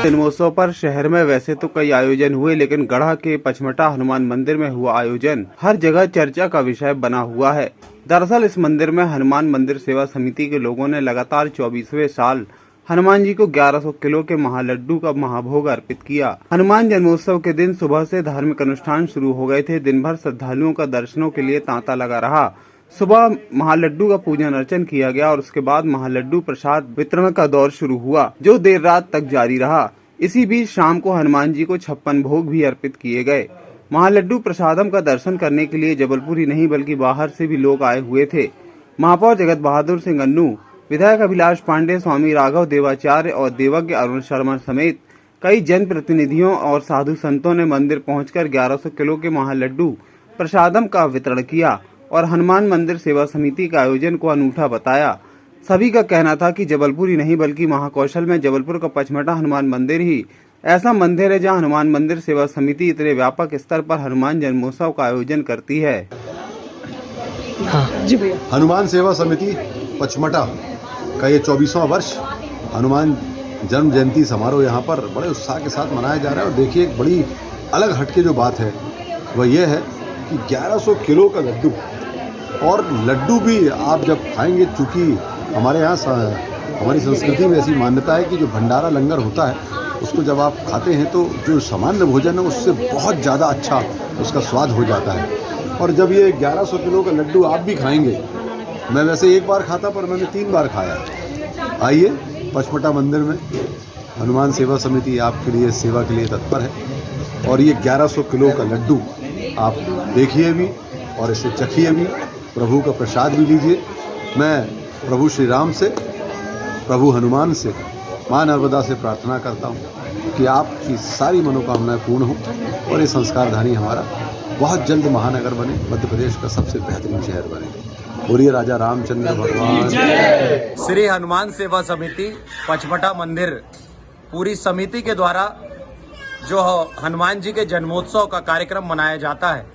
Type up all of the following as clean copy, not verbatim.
जन्मोत्सव पर शहर में वैसे तो कई आयोजन हुए, लेकिन गढ़ा के पचमढ़ा हनुमान मंदिर में हुआ आयोजन हर जगह चर्चा का विषय बना हुआ है। दरअसल इस मंदिर में हनुमान मंदिर सेवा समिति के लोगों ने लगातार 24वें साल हनुमान जी को 1100 किलो के महालड्डू का महाभोग अर्पित किया। हनुमान जन्मोत्सव के दिन सुबह से धार्मिक अनुष्ठान शुरू हो गए थे। दिन भर श्रद्धालुओं का दर्शनों के लिए तांता लगा रहा। सुबह महालड्डू का पूजन अर्चन किया गया और उसके बाद महालड्डू प्रसाद वितरण का दौर शुरू हुआ, जो देर रात तक जारी रहा। इसी बीच शाम को हनुमान जी को 56 भोग भी अर्पित किए गए। महालड्डू प्रसादम का दर्शन करने के लिए जबलपुर ही नहीं बल्कि बाहर से भी लोग आए हुए थे। महापौर जगत बहादुर सिंह अन्नू, विधायक अभिलाष पांडे, स्वामी राघव देवाचार्य और देवज्ञ अरुण शर्मा समेत कई जनप्रतिनिधियों और साधु संतों ने मंदिर पहुंचकर 1100 किलो के महालड्डू प्रसादम का वितरण किया और हनुमान मंदिर सेवा समिति के आयोजन को अनूठा बताया। सभी का कहना था कि जबलपुर ही नहीं बल्कि महाकौशल में जबलपुर का पचमढ़ा हनुमान मंदिर ही ऐसा मंदिर है जहां हनुमान मंदिर सेवा समिति इतने व्यापक स्तर पर हनुमान जन्मोत्सव का आयोजन करती है। हाँ जी भैया। हनुमान सेवा समिति पचमढ़ा का ये 24वां वर्ष हनुमान जन्म जयंती समारोह यहाँ पर बड़े उत्साह के साथ मनाया जा रहा है। और देखिए, एक बड़ी अलग हटके जो बात है वह यह है कि 1100 किलो का लड्डू, और लड्डू भी आप जब खाएंगे, चूँकि हमारे यहाँ हमारी संस्कृति में ऐसी मान्यता है कि जो भंडारा लंगर होता है उसको जब आप खाते हैं तो जो सामान्य भोजन है उससे बहुत ज़्यादा अच्छा उसका स्वाद हो जाता है। और जब ये 1100 किलो का लड्डू आप भी खाएंगे, मैं वैसे एक बार खाता पर मैंने 3 बार खाया। आइए, पचमढ़ा मंदिर में हनुमान सेवा समिति आपके लिए सेवा के लिए तत्पर है। और ये 1100 किलो का लड्डू आप देखिए भी और इसे चखिए भी, प्रभु का प्रसाद भी लीजिए। मैं प्रभु श्री राम से, प्रभु हनुमान से, माँ नर्मदा से प्रार्थना करता हूँ कि आपकी सारी मनोकामनाएं पूर्ण हों और ये संस्कारधानी हमारा बहुत जल्द महानगर बने, मध्य प्रदेश का सबसे बेहतरीन शहर बने। बोलिए राजा रामचंद्र भगवान। श्री हनुमान सेवा समिति पचमढ़ा मंदिर पूरी समिति के द्वारा जो हनुमान जी के जन्मोत्सव का कार्यक्रम मनाया जाता है,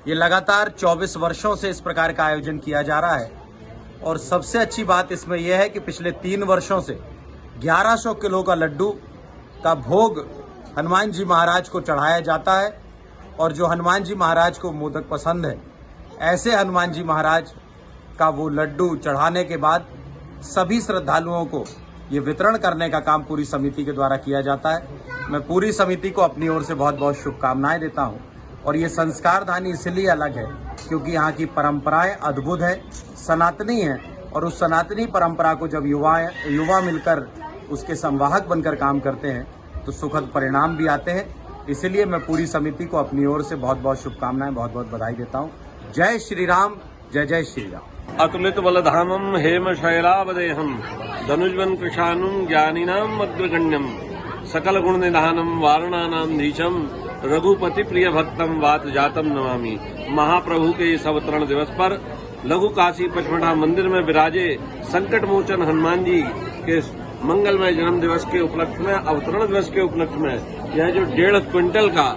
ये लगातार 24 वर्षों से इस प्रकार का आयोजन किया जा रहा है। और सबसे अच्छी बात इसमें यह है कि पिछले 3 वर्षों से 1100 किलो का लड्डू का भोग हनुमान जी महाराज को चढ़ाया जाता है। और जो हनुमान जी महाराज को मोदक पसंद है, ऐसे हनुमान जी महाराज का वो लड्डू चढ़ाने के बाद सभी श्रद्धालुओं को ये वितरण करने का काम पूरी समिति के द्वारा किया जाता है। मैं पूरी समिति को अपनी ओर से बहुत बहुत शुभकामनाएं देता हूँ। और ये संस्कारधानी इसलिए अलग है क्योंकि यहाँ की परंपराएं अद्भुत है, सनातनी है। और उस सनातनी परंपरा को जब युवा मिलकर उसके संवाहक बनकर काम करते हैं तो सुखद परिणाम भी आते हैं। इसलिए मैं पूरी समिति को अपनी ओर से बहुत बहुत शुभकामनाएं, बहुत बहुत बधाई देता हूँ। जय श्री राम, जय जय श्री राम। अतुलित बलधामम हेम शैलावदेहम धनुष्वन कृशानुम ज्ञानिनाम अग्रगण्यम सकल गुण निधानम वारणानाम धीशम रघुपति प्रिय भक्तम वात जातम नमामि। महाप्रभु के इस अवतरण दिवस पर लघु काशी पचमढ़ा मंदिर में विराजे संकट मोचन हनुमान जी के मंगलमय जन्म दिवस के उपलक्ष्य में, अवतरण दिवस के उपलक्ष्य में यह जो 1.5 क्विंटल का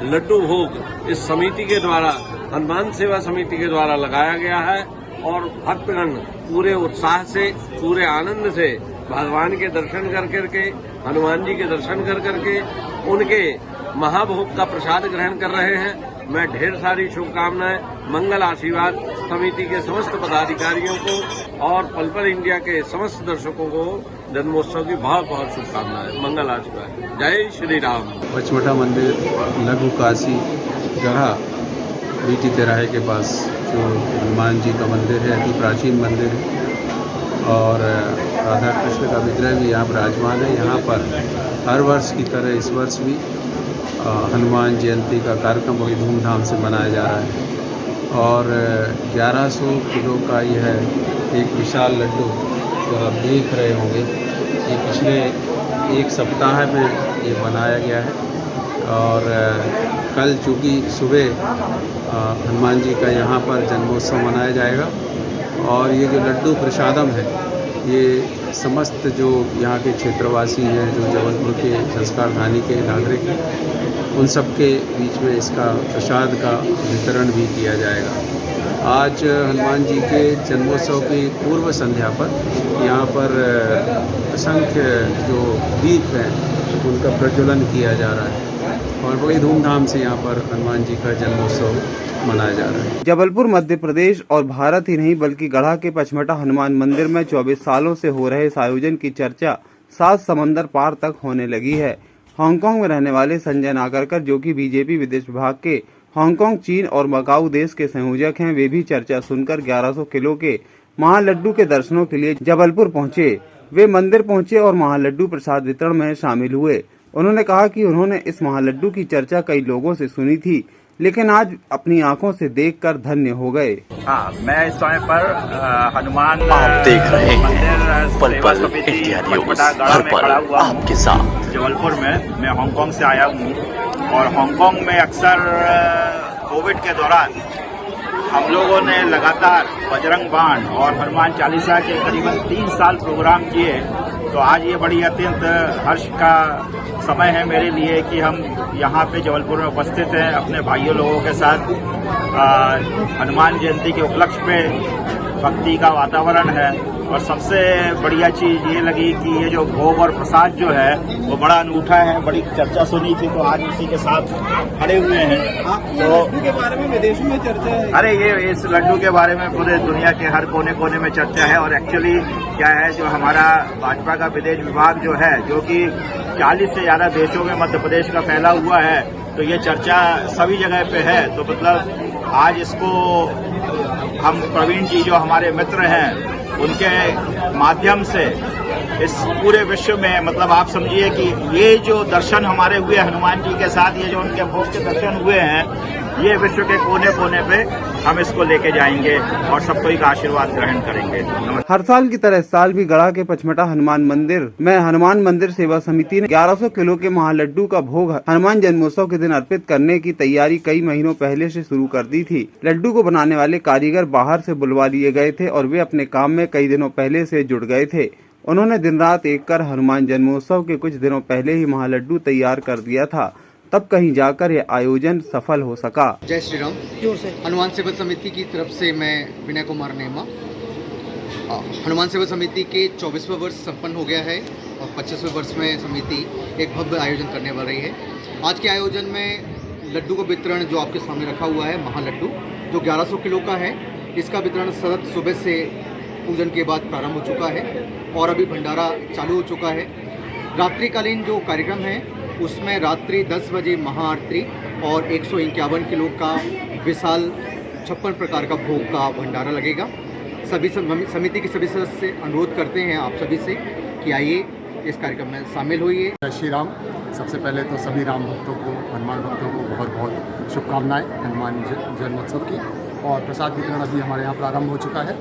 लड्डू भोग इस समिति के द्वारा, हनुमान सेवा समिति के द्वारा लगाया गया है। और भक्तगण पूरे उत्साह से, पूरे आनंद से भगवान के दर्शन कर करके, हनुमान जी के दर्शन कर करके उनके महाभोग का प्रसाद ग्रहण कर रहे हैं। मैं ढेर सारी शुभकामनाएं, मंगल आशीर्वाद समिति के समस्त पदाधिकारियों को और पल पल इंडिया के समस्त दर्शकों को जन्मोत्सव की बहुत बहुत शुभकामनाएं, मंगल आशीर्वाद। जय श्री राम। पचमढ़ा मंदिर लघु काशी गढ़ा बीटी तिराहे के पास जो हनुमान जी का मंदिर है, अति प्राचीन मंदिर है। और राधा कृष्ण का विग्रह भी यहाँ विराजमान है। यहाँ पर हर वर्ष की तरह इस वर्ष भी हनुमान जयंती का कार्यक्रम बड़ी धूमधाम से मनाया जा रहा है। और 1100 किलो का यह एक विशाल लड्डू जो आप देख रहे होंगे, ये पिछले 1 सप्ताह में ये बनाया गया है। और कल चूँकि सुबह हनुमान जी का यहाँ पर जन्मोत्सव मनाया जाएगा। और ये जो लड्डू प्रसादम है, ये समस्त जो यहाँ के क्षेत्रवासी हैं, जो जबलपुर के संस्कारधानी के नागरिक हैं, उन सब के बीच में इसका प्रसाद का वितरण भी किया जाएगा। आज हनुमान जी के जन्मोत्सव की पूर्व संध्या पर यहाँ पर असंख्य जो दीप हैं उनका प्रज्वलन किया जा रहा है और बड़ी धूमधाम से यहाँ पर हनुमान जी का जन्मोत्सव मनाया जा रहा है। जबलपुर मध्य प्रदेश और भारत ही नहीं बल्कि गढ़ा के पचमढ़ा हनुमान मंदिर में 24 सालों से हो रहे इस आयोजन की चर्चा 7 समंदर पार तक होने लगी है। हांगकांग में रहने वाले संजय नागरकर, जो कि बीजेपी विदेश विभाग के हांगकांग, चीन और मकाऊ देश के संयोजक हैं, वे भी चर्चा सुनकर 1100 किलो के महालड्डू के दर्शनों के लिए जबलपुर पहुंचे। वे मंदिर पहुंचे और महालड्डू प्रसाद वितरण में शामिल हुए। उन्होंने कहा कि उन्होंने इस महालड्डू की चर्चा कई लोगों से सुनी थी, लेकिन आज अपनी आंखों से देखकर धन्य हो गए। हाँ, मैं इस समय पर हनुमान आप देख रहे हैं मंदिर पल सेवा पल समिति इत्यादि पचमढ़ा गढ़ा हर में पल खड़ा हुआ हूँ आपके साथ। जबलपुर में। मैं हांगकांग से आया हूँ और हांगकांग में अक्सर कोविड के दौरान हम लोगों ने लगातार बजरंग बाण और हनुमान चालीसा के करीबन 3 साल प्रोग्राम किए। तो आज ये बड़ी अत्यंत हर्ष का समय है मेरे लिए कि हम यहाँ पे जबलपुर में उपस्थित हैं अपने भाइयों लोगों के साथ। हनुमान जयंती के उपलक्ष्य पे भक्ति का वातावरण है और सबसे बढ़िया चीज ये लगी कि ये जो भोग और प्रसाद जो है वो बड़ा अनूठा है। बड़ी चर्चा सुनी थी तो आज उसी के साथ खड़े हुए हैं। तो लड्डू के बारे में विदेशों में चर्चा है। अरे ये इस लड्डू के बारे में पूरे दुनिया के हर कोने कोने में चर्चा है। और एक्चुअली क्या है, जो हमारा भाजपा का विदेश विभाग जो है, जो कि 40 से ज्यादा देशों में मध्य प्रदेश का फैला हुआ है, तो ये चर्चा सभी जगह पे है। तो मतलब आज इसको हम प्रवीण जी जो हमारे मित्र हैं उनके माध्यम से इस पूरे विश्व में, मतलब आप समझिए कि ये जो दर्शन हमारे हुए हनुमान जी के साथ, ये जो उनके भोग के दर्शन हुए हैं, ये विश्व के कोने कोने पे हम इसको लेके जाएंगे और सबको एक आशीर्वाद ग्रहण करेंगे। हर साल की तरह इस साल भी गढ़ा के पचमढ़ा हनुमान मंदिर में हनुमान मंदिर सेवा समिति ने 1100 किलो के महालड्डू का भोग हनुमान जन्मोत्सव के दिन अर्पित करने की तैयारी कई महीनों पहले से शुरू कर दी थी। लड्डू को बनाने वाले कारीगर बाहर से बुलवा लिए गए थे और वे अपने काम में कई दिनों पहले से जुट गए थे। उन्होंने दिन रात एक कर हनुमान जन्मोत्सव के कुछ दिनों पहले ही महालड्डू तैयार कर दिया था, तब कहीं जाकर यह आयोजन सफल हो सका। जय श्री राम। हनुमान सेवा समिति की तरफ से मैं विनय कुमार नेमा। हनुमान सेवा समिति के 24वां वर्ष संपन्न हो गया है और 25वें वर्ष में समिति एक भव्य आयोजन करने वाली है। आज के आयोजन में लड्डू का वितरण जो आपके सामने रखा हुआ है, महालड्डू जो 1100 किलो का है, इसका वितरण सतत सुबह से पूजन के बाद प्रारंभ हो चुका है और अभी भंडारा चालू हो चुका है। रात्रिकालीन जो कार्यक्रम है उसमें रात्रि 10 बजे महाआरती और 151 किलो का विशाल 56 प्रकार का भोग का भंडारा लगेगा। सभी समिति के सभी सदस्य से अनुरोध करते हैं आप सभी से कि आइए इस कार्यक्रम में शामिल होइए। जय श्री राम। सबसे पहले तो सभी राम भक्तों को, हनुमान भक्तों को बहुत बहुत शुभकामनाएं हनुमान जन्मोत्सव की। और प्रसाद वितरण अभी हमारे यहाँ प्रारंभ हो चुका है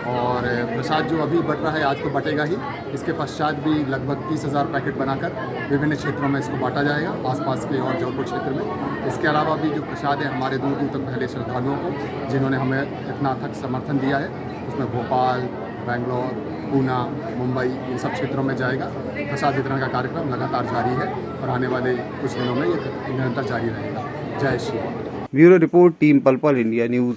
और प्रसाद जो अभी बट रहा है आज तो बटेगा ही। इसके पश्चात भी लगभग 30,000 पैकेट बनाकर विभिन्न क्षेत्रों में इसको बांटा जाएगा, आसपास के और जौनपुर क्षेत्र में। इसके अलावा भी जो प्रसाद है हमारे दूर दूर तक पहले श्रद्धालुओं को, जिन्होंने हमें इतना अथक समर्थन दिया है, उसमें भोपाल, बेंगलोर, पूना, मुंबई, इन सब क्षेत्रों में जाएगा। प्रसाद वितरण का कार्यक्रम लगातार जारी है और आने वाले कुछ दिनों में ये निरंतर जारी रहेगा। जय Shri Ram. Bureau report, team पल पल इंडिया न्यूज।